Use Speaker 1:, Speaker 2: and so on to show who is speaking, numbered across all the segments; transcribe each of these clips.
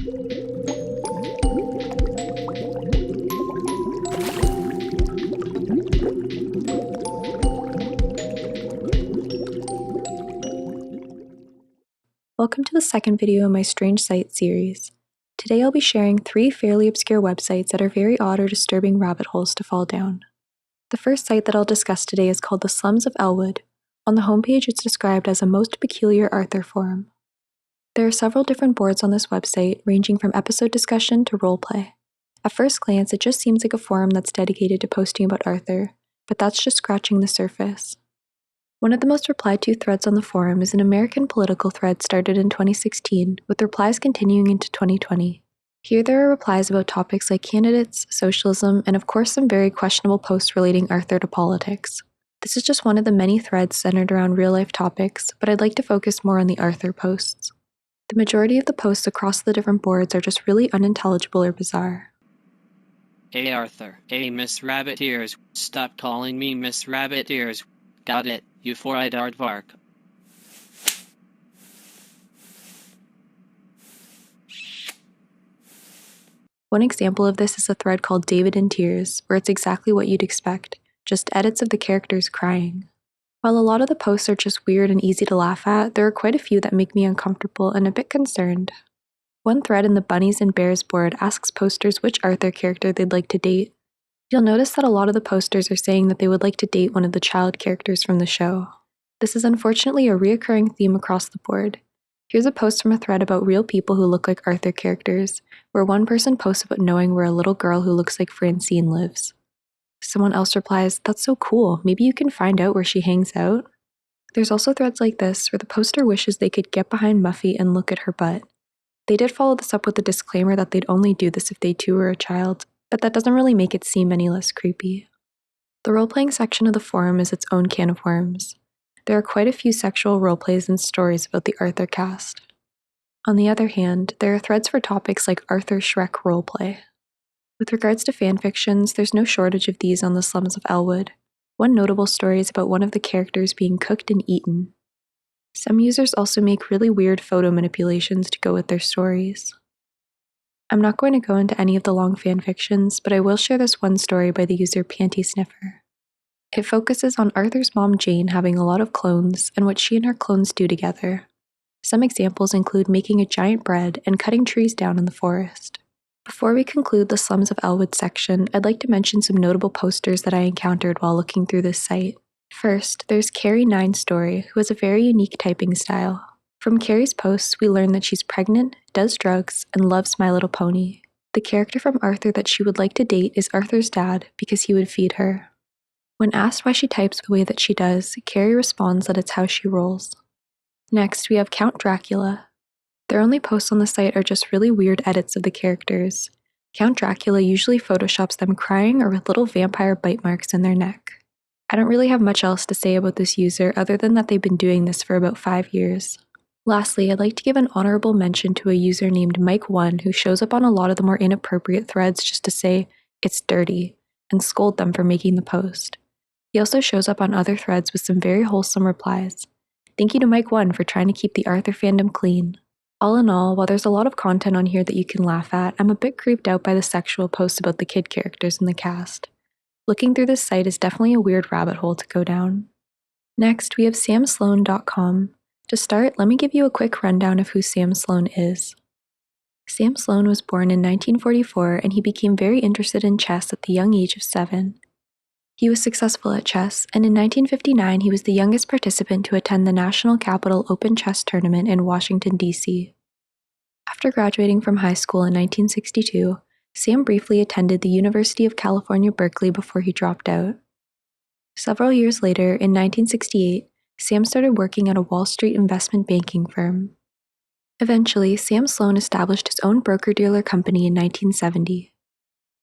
Speaker 1: Welcome to the second video in my Strange Sites series. Today I'll be sharing 3 fairly obscure websites that are very odd or disturbing rabbit holes to fall down. The first site that I'll discuss today is called the Slums of Elwood. On the homepage it's described as a most peculiar Arthur forum. There are several different boards on this website, ranging from episode discussion to roleplay. At first glance it just seems like a forum that's dedicated to posting about Arthur, but that's just scratching the surface. One of the most replied to threads on the forum is an American political thread started in 2016, with replies continuing into 2020. Here there are replies about topics like candidates, socialism, and of course some very questionable posts relating Arthur to politics. This is just one of the many threads centered around real-life topics, but I'd like to focus more on the Arthur posts. The majority of the posts across the different boards are just really unintelligible or bizarre.
Speaker 2: Hey Arthur, hey Miss Rabbit Ears, stop calling me Miss Rabbit Ears. Got it, you four-eyed aardvark.
Speaker 1: One example of this is a thread called David in Tears, where it's exactly what you'd expect, just edits of the characters crying. While a lot of the posts are just weird and easy to laugh at, there are quite a few that make me uncomfortable and a bit concerned. One thread in the Bunnies and Bears board asks posters which Arthur character they'd like to date. You'll notice that a lot of the posters are saying that they would like to date one of the child characters from the show. This is unfortunately a reoccurring theme across the board. Here's a post from a thread about real people who look like Arthur characters, where one person posts about knowing where a little girl who looks like Francine lives. Someone else replies, "That's so cool, maybe you can find out where she hangs out." There's also threads like this where the poster wishes they could get behind Muffy and look at her butt. They did follow this up with a disclaimer that they'd only do this if they too were a child, but that doesn't really make it seem any less creepy. The role-playing section of the forum is its own can of worms. There are quite a few sexual roleplays and stories about the Arthur cast. On the other hand, there are threads for topics like Arthur Shrek roleplay. With regards to fanfictions, there's no shortage of these on the Slums of Elwood. One notable story is about one of the characters being cooked and eaten. Some users also make really weird photo manipulations to go with their stories. I'm not going to go into any of the long fanfictions, but I will share this one story by the user Panty Sniffer. It focuses on Arthur's mom Jane having a lot of clones and what she and her clones do together. Some examples include making a giant bread and cutting trees down in the forest. Before we conclude the Slums of Elwood section, I'd like to mention some notable posters that I encountered while looking through this site. First, there's Carrie9 Story, who has a very unique typing style. From Carrie's posts, we learn that she's pregnant, does drugs, and loves My Little Pony. The character from Arthur that she would like to date is Arthur's dad because he would feed her. When asked why she types the way that she does, Carrie responds that it's how she rolls. Next, we have Count Dracula. Their only posts on the site are just really weird edits of the characters. Count Dracula usually photoshops them crying or with little vampire bite marks in their neck. I don't really have much else to say about this user other than that they've been doing this for about 5 years. Lastly, I'd like to give an honorable mention to a user named Mike1 who shows up on a lot of the more inappropriate threads just to say, "It's dirty," and scold them for making the post. He also shows up on other threads with some very wholesome replies. Thank you to Mike1 for trying to keep the Arthur fandom clean. All in all, while there's a lot of content on here that you can laugh at, I'm a bit creeped out by the sexual posts about the kid characters in the cast. Looking through this site is definitely a weird rabbit hole to go down. Next, we have samsloan.com. To start, let me give you a quick rundown of who Sam Sloan is. Sam Sloan was born in 1944 and he became very interested in chess at the young age of 7. He was successful at chess, and in 1959 he was the youngest participant to attend the National Capital Open Chess Tournament in Washington, D.C. After graduating from high school in 1962, Sam briefly attended the University of California, Berkeley before he dropped out. Several years later, in 1968, Sam started working at a Wall Street investment banking firm. Eventually, Sam Sloan established his own broker-dealer company in 1970.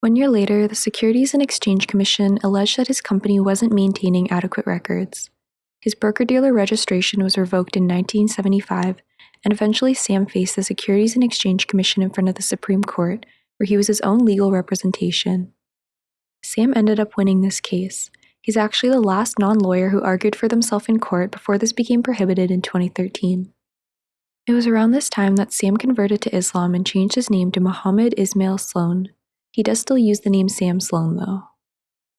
Speaker 1: 1 year later, the Securities and Exchange Commission alleged that his company wasn't maintaining adequate records. His broker-dealer registration was revoked in 1975, and eventually Sam faced the Securities and Exchange Commission in front of the Supreme Court, where he was his own legal representation. Sam ended up winning this case. He's actually the last non-lawyer who argued for themselves in court before this became prohibited in 2013. It was around this time that Sam converted to Islam and changed his name to Muhammad Ismail Sloan. He does still use the name Sam Sloan, though.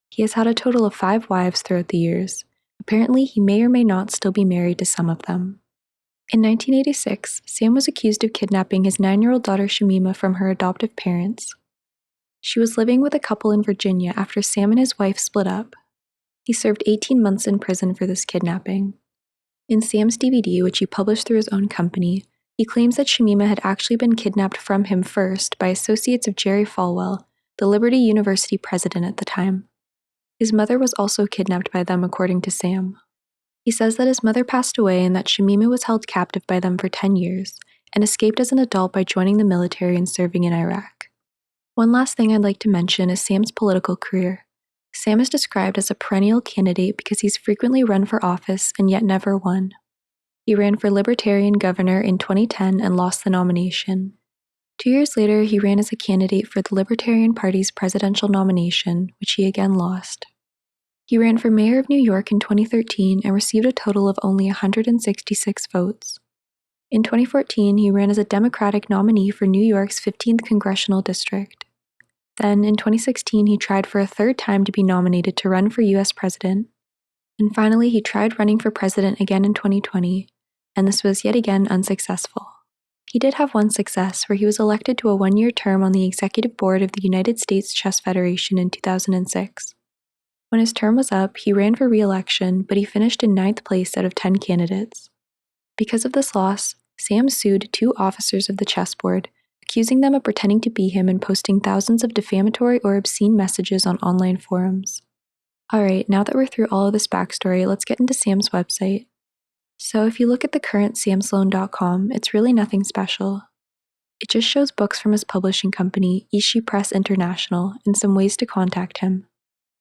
Speaker 1: He has had a total of 5 wives throughout the years. Apparently, he may or may not still be married to some of them. In 1986, Sam was accused of kidnapping his 9-year-old daughter Shamima from her adoptive parents. She was living with a couple in Virginia after Sam and his wife split up. He served 18 months in prison for this kidnapping. In Sam's DVD, which he published through his own company, he claims that Shamima had actually been kidnapped from him first by associates of Jerry Falwell, the Liberty University president at the time. His mother was also kidnapped by them, according to Sam. He says that his mother passed away and that Shamima was held captive by them for 10 years and escaped as an adult by joining the military and serving in Iraq. One last thing I'd like to mention is Sam's political career. Sam is described as a perennial candidate because he's frequently run for office and yet never won. He ran for Libertarian governor in 2010 and lost the nomination. 2 years later, he ran as a candidate for the Libertarian Party's presidential nomination, which he again lost. He ran for mayor of New York in 2013 and received a total of only 166 votes. In 2014, he ran as a Democratic nominee for New York's 15th congressional district. Then, in 2016, he tried for a third time to be nominated to run for US president. And finally, he tried running for president again in 2020, and this was yet again unsuccessful. He did have one success, where he was elected to a 1-year term on the executive board of the United States Chess Federation in 2006. When his term was up, he ran for re-election, but he finished in 9th place out of 10 candidates. Because of this loss, Sam sued 2 officers of the chessboard, accusing them of pretending to be him and posting thousands of defamatory or obscene messages on online forums. Alright, now that we're through all of this backstory, let's get into Sam's website. So if you look at the current samsloan.com, it's really nothing special. It just shows books from his publishing company, Ishii Press International, and some ways to contact him.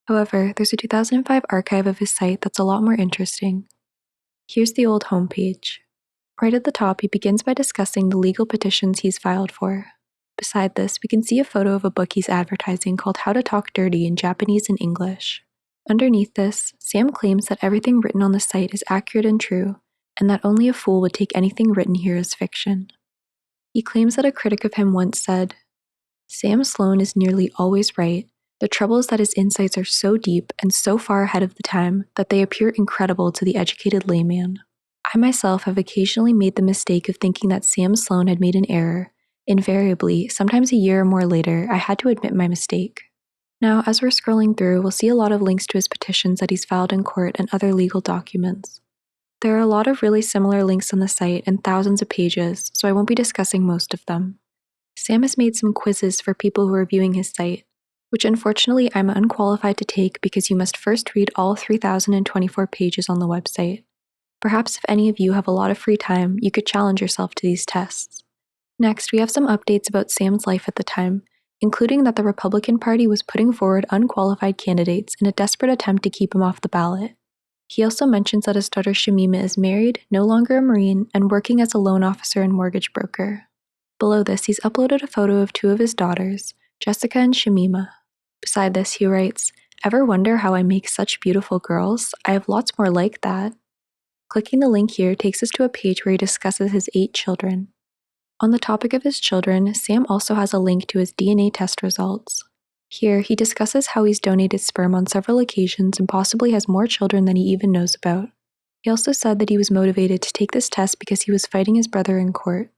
Speaker 1: However, there's a 2005 archive of his site that's a lot more interesting. Here's the old homepage. Right at the top, he begins by discussing the legal petitions he's filed for. Beside this, we can see a photo of a book he's advertising called How to Talk Dirty in Japanese and English. Underneath this, Sam claims that everything written on the site is accurate and true, and that only a fool would take anything written here as fiction. He claims that a critic of him once said, "Sam Sloan is nearly always right. The trouble is that his insights are so deep and so far ahead of the time that they appear incredible to the educated layman. I myself have occasionally made the mistake of thinking that Sam Sloan had made an error. Invariably, sometimes a year or more later, I had to admit my mistake." Now, as we're scrolling through, we'll see a lot of links to his petitions that he's filed in court and other legal documents. There are a lot of really similar links on the site and thousands of pages, so I won't be discussing most of them. Sam has made some quizzes for people who are viewing his site, which unfortunately I'm unqualified to take because you must first read all 3,024 pages on the website. Perhaps if any of you have a lot of free time, you could challenge yourself to these tests. Next, we have some updates about Sam's life at the time, including that the Republican Party was putting forward unqualified candidates in a desperate attempt to keep him off the ballot. He also mentions that his daughter Shamima is married, no longer a Marine, and working as a loan officer and mortgage broker. Below this, he's uploaded a photo of 2 of his daughters, Jessica and Shamima. Beside this, he writes, "Ever wonder how I make such beautiful girls? I have lots more like that." Clicking the link here takes us to a page where he discusses his 8 children. On the topic of his children, Sam also has a link to his DNA test results. Here, he discusses how he's donated sperm on several occasions and possibly has more children than he even knows about. He also said that he was motivated to take this test because he was fighting his brother in court.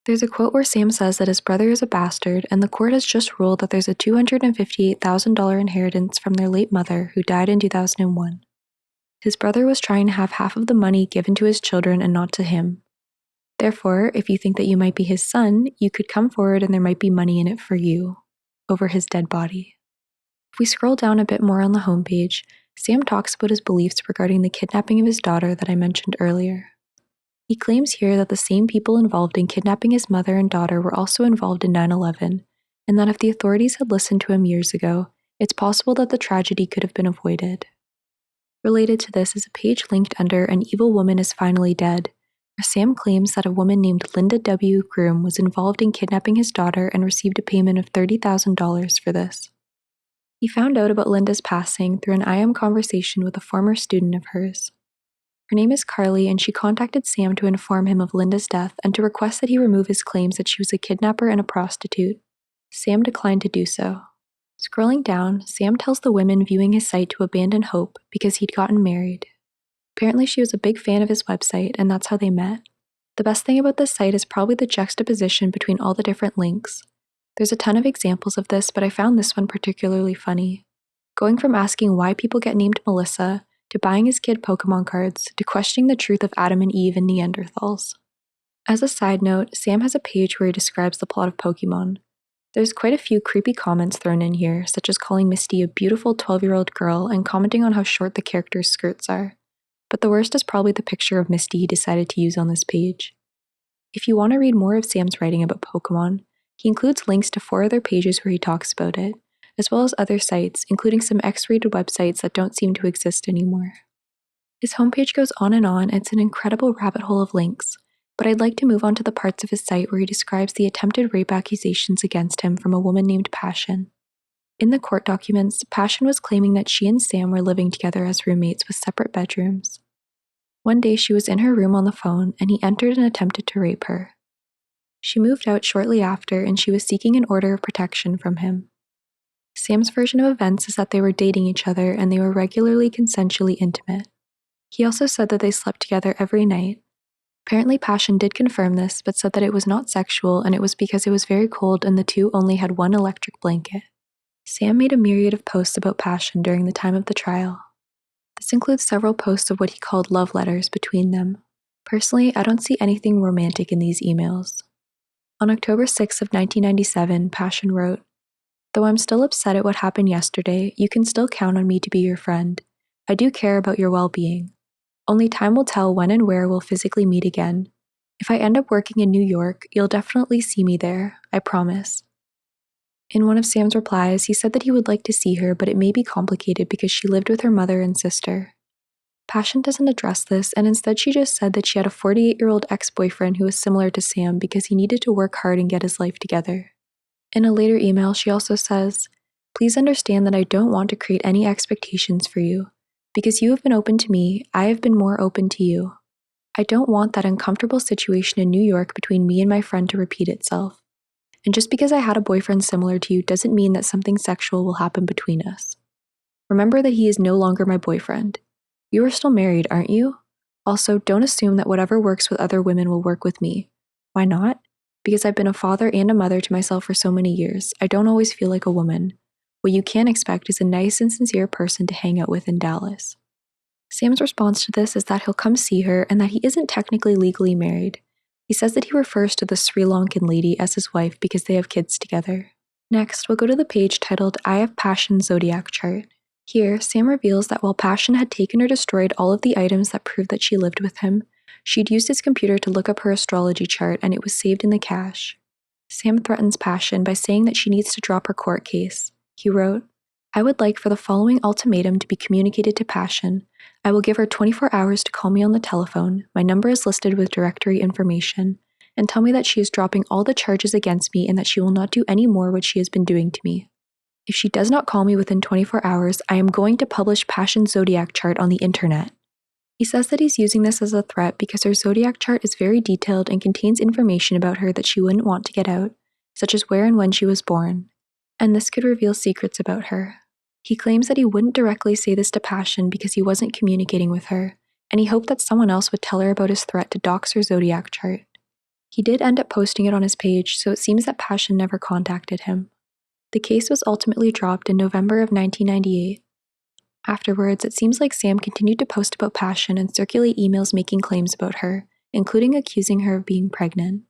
Speaker 1: There's a quote where Sam says that his brother is a bastard, and the court has just ruled that there's a $258,000 inheritance from their late mother, who died in 2001. His brother was trying to have half of the money given to his children and not to him. Therefore, if you think that you might be his son, you could come forward and there might be money in it for you, over his dead body. If we scroll down a bit more on the homepage, Sam talks about his beliefs regarding the kidnapping of his daughter that I mentioned earlier. He claims here that the same people involved in kidnapping his mother and daughter were also involved in 9/11, and that if the authorities had listened to him years ago, it's possible that the tragedy could have been avoided. Related to this is a page linked under "An Evil Woman is Finally Dead," where Sam claims that a woman named Linda W. Groom was involved in kidnapping his daughter and received a payment of $30,000 for this. He found out about Linda's passing through an IM conversation with a former student of hers. Her name is Carly, and she contacted Sam to inform him of Linda's death and to request that he remove his claims that she was a kidnapper and a prostitute. Sam declined to do so. Scrolling down, Sam tells the women viewing his site to abandon hope because he'd gotten married. Apparently, she was a big fan of his website, and that's how they met. The best thing about this site is probably the juxtaposition between all the different links. There's a ton of examples of this, but I found this one particularly funny. Going from asking why people get named Melissa, to buying his kid Pokemon cards, to questioning the truth of Adam and Eve and Neanderthals. As a side note, Sam has a page where he describes the plot of Pokemon. There's quite a few creepy comments thrown in here, such as calling Misty a beautiful 12-year-old girl and commenting on how short the character's skirts are. But the worst is probably the picture of Misty he decided to use on this page. If you want to read more of Sam's writing about Pokemon, he includes links to 4 other pages where he talks about it, as well as other sites, including some X-rated websites that don't seem to exist anymore. His homepage goes on, and it's an incredible rabbit hole of links, but I'd like to move on to the parts of his site where he describes the attempted rape accusations against him from a woman named Passion. In the court documents, Passion was claiming that she and Sam were living together as roommates with separate bedrooms. One day she was in her room on the phone, and he entered and attempted to rape her. She moved out shortly after, and she was seeking an order of protection from him. Sam's version of events is that they were dating each other and they were regularly consensually intimate. He also said that they slept together every night. Apparently Passion did confirm this, but said that it was not sexual and it was because it was very cold and the two only had one electric blanket. Sam made a myriad of posts about Passion during the time of the trial. This includes several posts of what he called love letters between them. Personally, I don't see anything romantic in these emails. On October 6th of 1997, Passion wrote, "Though I'm still upset at what happened yesterday, you can still count on me to be your friend. I do care about your well-being. Only time will tell when and where we'll physically meet again. If I end up working in New York, you'll definitely see me there, I promise." In one of Sam's replies, he said that he would like to see her, but it may be complicated because she lived with her mother and sister. Passion doesn't address this, and instead she just said that she had a 48-year-old ex-boyfriend who was similar to Sam because he needed to work hard and get his life together. In a later email, she also says, "Please understand that I don't want to create any expectations for you. Because you have been open to me, I have been more open to you. I don't want that uncomfortable situation in New York between me and my friend to repeat itself. And just because I had a boyfriend similar to you doesn't mean that something sexual will happen between us. Remember that he is no longer my boyfriend. You are still married, aren't you? Also, don't assume that whatever works with other women will work with me. Why not? Because I've been a father and a mother to myself for so many years, I don't always feel like a woman. What you can expect is a nice and sincere person to hang out with in Dallas." Sam's response to this is that he'll come see her and that he isn't technically legally married. He says that he refers to the Sri Lankan lady as his wife because they have kids together. Next, we'll go to the page titled I Have Passion Zodiac Chart. Here, Sam reveals that while Passion had taken or destroyed all of the items that proved that she lived with him, she'd used his computer to look up her astrology chart and it was saved in the cache. Sam threatens Passion by saying that she needs to drop her court case. He wrote, "I would like for the following ultimatum to be communicated to Passion. I will give her 24 hours to call me on the telephone, my number is listed with directory information, and tell me that she is dropping all the charges against me and that she will not do any more what she has been doing to me. If she does not call me within 24 hours, I am going to publish Passion's zodiac chart on the internet." He says that he's using this as a threat because her zodiac chart is very detailed and contains information about her that she wouldn't want to get out, such as where and when she was born, and this could reveal secrets about her. He claims that he wouldn't directly say this to Passion because he wasn't communicating with her, and he hoped that someone else would tell her about his threat to dox her zodiac chart. He did end up posting it on his page, so it seems that Passion never contacted him. The case was ultimately dropped in November of 1998. Afterwards, it seems like Sam continued to post about Passion and circulate emails making claims about her, including accusing her of being pregnant.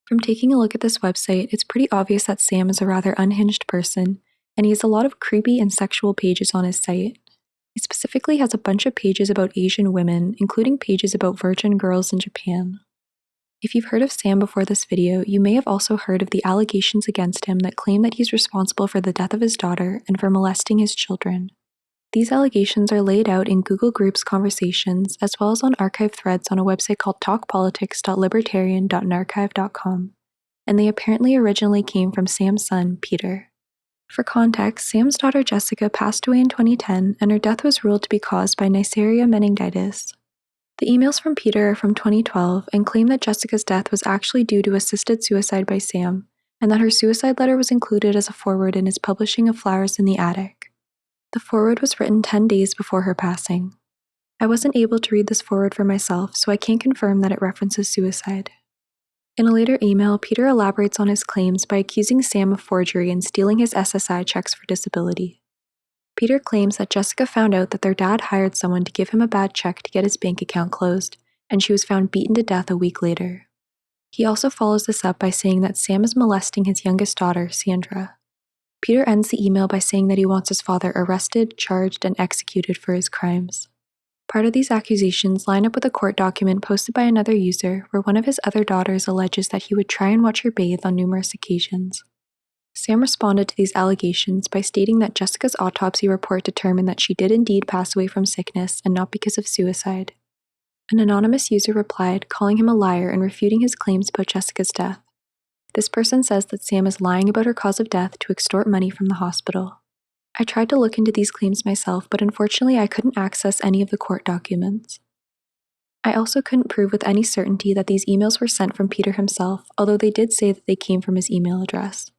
Speaker 1: From taking a look at this website, it's pretty obvious that Sam is a rather unhinged person, and he has a lot of creepy and sexual pages on his site. He specifically has a bunch of pages about Asian women, including pages about virgin girls in Japan. If you've heard of Sam before this video, you may have also heard of the allegations against him that claim that he's responsible for the death of his daughter and for molesting his children. These allegations are laid out in Google Groups conversations as well as on archive threads on a website called talkpolitics.libertarian.narchive.com, and they apparently originally came from Sam's son, Peter. For context, Sam's daughter Jessica passed away in 2010, and her death was ruled to be caused by Neisseria meningitis. The emails from Peter are from 2012 and claim that Jessica's death was actually due to assisted suicide by Sam, and that her suicide letter was included as a foreword in his publishing of Flowers in the Attic. The foreword was written 10 days before her passing. I wasn't able to read this foreword for myself, so I can't confirm that it references suicide. In a later email, Peter elaborates on his claims by accusing Sam of forgery and stealing his SSI checks for disability. Peter claims that Jessica found out that their dad hired someone to give him a bad check to get his bank account closed, and she was found beaten to death a week later. He also follows this up by saying that Sam is molesting his youngest daughter, Sandra. Peter ends the email by saying that he wants his father arrested, charged, and executed for his crimes. Part of these accusations line up with a court document posted by another user where one of his other daughters alleges that he would try and watch her bathe on numerous occasions. Sam responded to these allegations by stating that Jessica's autopsy report determined that she did indeed pass away from sickness and not because of suicide. An anonymous user replied, calling him a liar and refuting his claims about Jessica's death. This person says that Sam is lying about her cause of death to extort money from the hospital. I tried to look into these claims myself, but unfortunately I couldn't access any of the court documents. I also couldn't prove with any certainty that these emails were sent from Peter himself, although they did say that they came from his email address.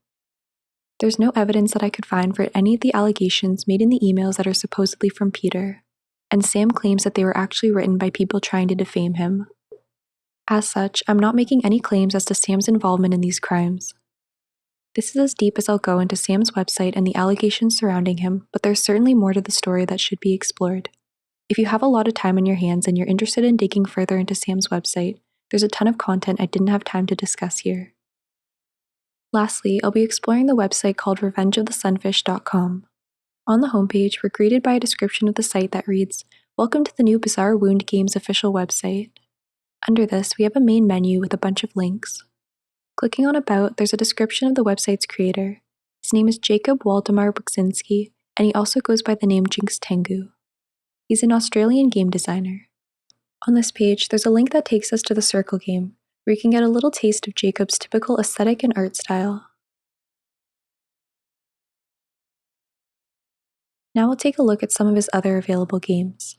Speaker 1: There's no evidence that I could find for any of the allegations made in the emails that are supposedly from Peter, and Sam claims that they were actually written by people trying to defame him. As such, I'm not making any claims as to Sam's involvement in these crimes. This is as deep as I'll go into Sam's website and the allegations surrounding him, but there's certainly more to the story that should be explored. If you have a lot of time on your hands and you're interested in digging further into Sam's website, there's a ton of content I didn't have time to discuss here. Lastly, I'll be exploring the website called revengeofthesunfish.com. On the homepage, we're greeted by a description of the site that reads, "Welcome to the new Bizarre Wound Games official website." Under this, we have a main menu with a bunch of links. Clicking on About, there's a description of the website's creator. His name is Jacob Waldemar Buksinski, and he also goes by the name Jinxtengu. He's an Australian game designer. On this page, there's a link that takes us to the Circle game, where you can get a little taste of Jacob's typical aesthetic and art style. Now we'll take a look at some of his other available games.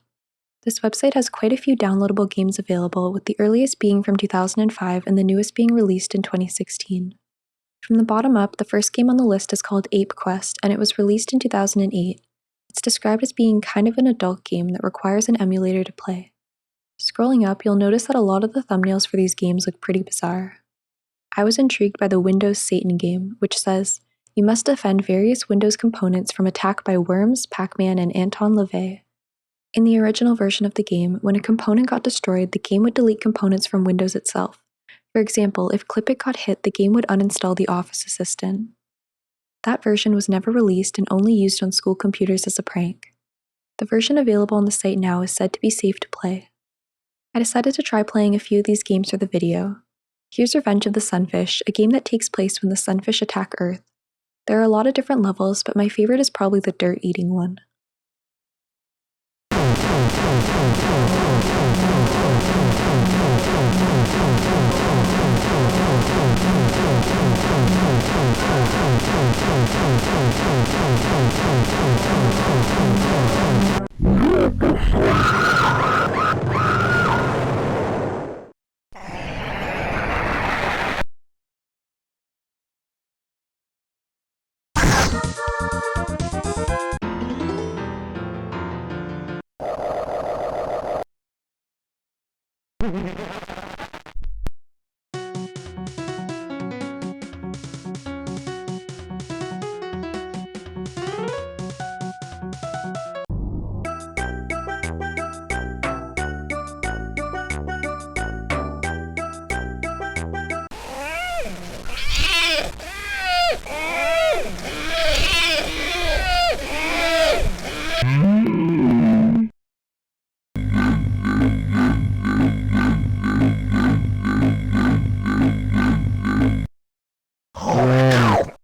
Speaker 1: This website has quite a few downloadable games available, with the earliest being from 2005 and the newest being released in 2016. From the bottom up, the first game on the list is called Ape Quest, and it was released in 2008. It's described as being kind of an adult game that requires an emulator to play. Scrolling up, you'll notice that a lot of the thumbnails for these games look pretty bizarre. I was intrigued by the Windows Satan game, which says, "You must defend various Windows components from attack by Worms, Pac-Man, and Anton LaVey." In the original version of the game, when a component got destroyed, the game would delete components from Windows itself. For example, if Clipit got hit, the game would uninstall the Office Assistant. That version was never released and only used on school computers as a prank. The version available on the site now is said to be safe to play. I decided to try playing a few of these games for the video. Here's Revenge of the Sunfish, a game that takes place when the sunfish attack Earth. There are a lot of different levels, but my favorite is probably the dirt-eating one.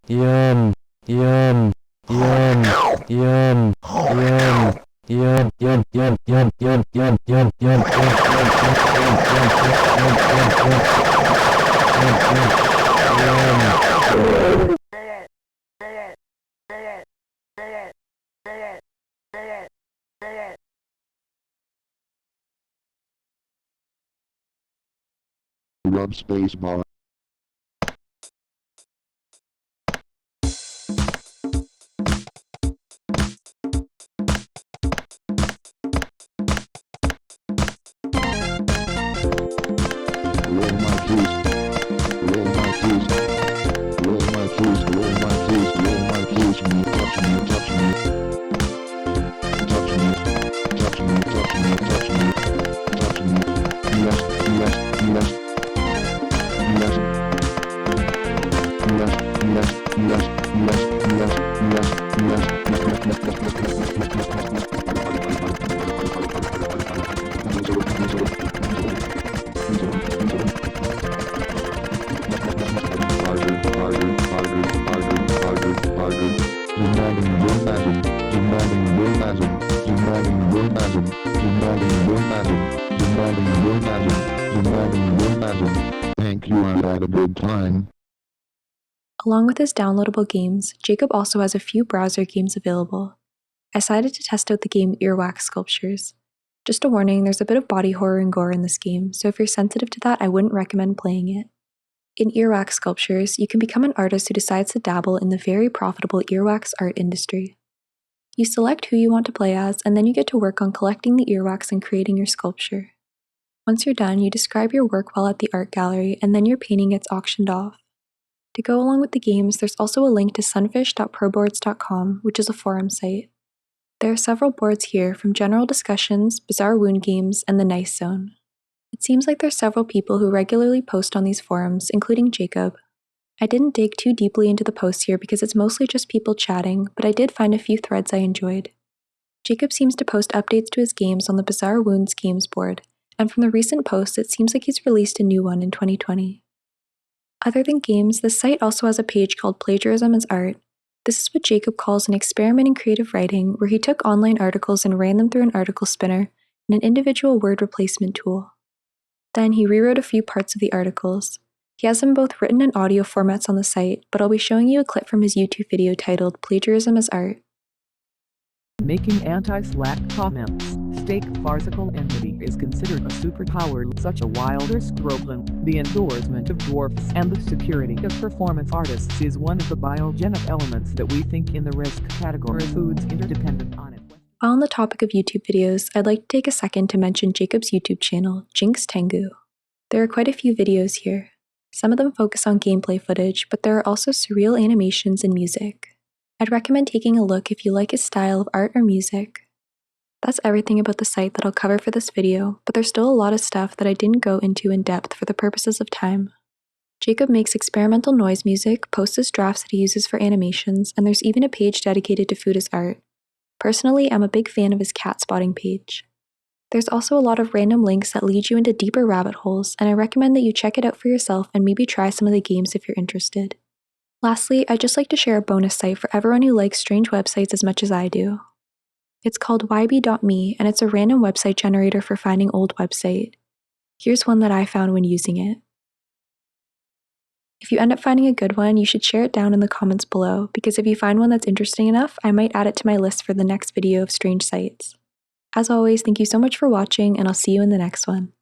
Speaker 3: Yum, yum, yum, yum, yum, yum, yum, yum, yum, yum, yum, yum, yum,
Speaker 4: rub spacebar. Roll my keys. Roll my keys. Roll my keys. Roll my keys. Roll my keys. Me, touch me, touch me. Touch me. Touch me, touch me, touch me. Touch me. Yes, yes, yes. Yes. Yes, yes, yes, yes, yes, Thank you, I had a good time.
Speaker 1: Along with his downloadable games, Jacob also has a few browser games available. I decided to test out the game Earwax Sculptures. Just a warning, there's a bit of body horror and gore in this game, so if you're sensitive to that, I wouldn't recommend playing it. In Earwax Sculptures, you can become an artist who decides to dabble in the very profitable earwax art industry. You select who you want to play as, and then you get to work on collecting the earwax and creating your sculpture. Once you're done, you describe your work while at the art gallery, and then your painting gets auctioned off. To go along with the games, there's also a link to sunfish.proboards.com, which is a forum site. There are several boards here, from general discussions, bizarre wound games, and the Nice Zone. It seems like there's several people who regularly post on these forums, including Jacob. I didn't dig too deeply into the posts here because it's mostly just people chatting, but I did find a few threads I enjoyed. Jacob seems to post updates to his games on the Bizarre Wounds games board, and from the recent posts it seems like he's released a new one in 2020. Other than games, the site also has a page called Plagiarism as Art. This is what Jacob calls an experiment in creative writing, where he took online articles and ran them through an article spinner and an individual word replacement tool. Then he rewrote a few parts of the articles. He has them both written in audio formats on the site, but I'll be showing you a clip from his YouTube video titled Plagiarism as Art.
Speaker 5: Making anti-Slack comments. Fake farcical entity is considered a superpower, such a wilder stroke than the endorsement of dwarfs, and the security of performance artists is one of the biogenic elements that we think in the risk category. Foods interdependent on it.
Speaker 1: While on the topic of YouTube videos, I'd like to take a second to mention Jacob's YouTube channel, Jinxtengu. There are quite a few videos here. Some of them focus on gameplay footage, but there are also surreal animations and music. I'd recommend taking a look if you like his style of art or music. That's everything about the site that I'll cover for this video, but there's still a lot of stuff that I didn't go into in depth for the purposes of time. Jacob makes experimental noise music, posts his drafts that he uses for animations, and there's even a page dedicated to food as art. Personally, I'm a big fan of his cat spotting page. There's also a lot of random links that lead you into deeper rabbit holes, and I recommend that you check it out for yourself and maybe try some of the games if you're interested. Lastly, I'd just like to share a bonus site for everyone who likes strange websites as much as I do. It's called yb.me, and it's a random website generator for finding old website. Here's one that I found when using it. If you end up finding a good one, you should share it down in the comments below, because if you find one that's interesting enough, I might add it to my list for the next video of strange sites. As always, thank you so much for watching, and I'll see you in the next one.